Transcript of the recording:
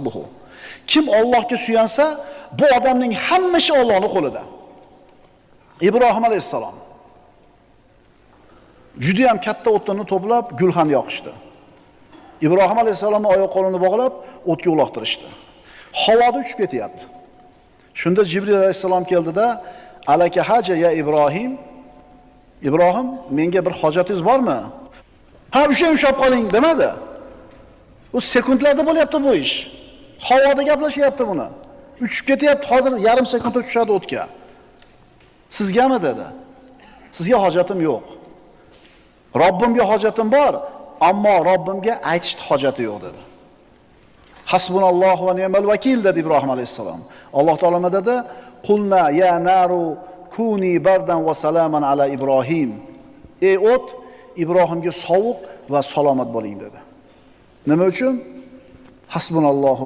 hasbuhu. Kim Allohga suyansa, bu odamning hamma ishi Allohning qo'lida. Ibrohim alayhisalom juda ham katta o'tlarni to'plab gulxan yoqishdi. Ibrohim alayhisalomning oyoq qo'lini bog'lab o'tga uloqtirishdi. Havoda uchib ketyapti. Shunda Jibril alayhisalom keldida, "Alaka haja ya Ibrohim?" Ibrohim, menga bir hojatingiz bormi? Ha, ushlab qoling demadi. U sekundlarda bo'lyapti bu ish. Havoda gaplashyapti buni. Uchib ketyapti, hozir yarim sekundda tushadi o'tga. Sizgami dedi. Sizga hojatim yo'q. Robbimga hojatim bor, ammo Robbimga aytishni hojati yo'q dedi. Hasbunallohu va ni'mal vakil dedi Ibrohim alayhisalom. Alloh taolo dedi, "Qulna ya naru kuni bardan va salaman ala Ibrohim." Ey o't, Ibrohimga sovuq va salomat bo'ling dedi. Nima uchun? Hasbunallohu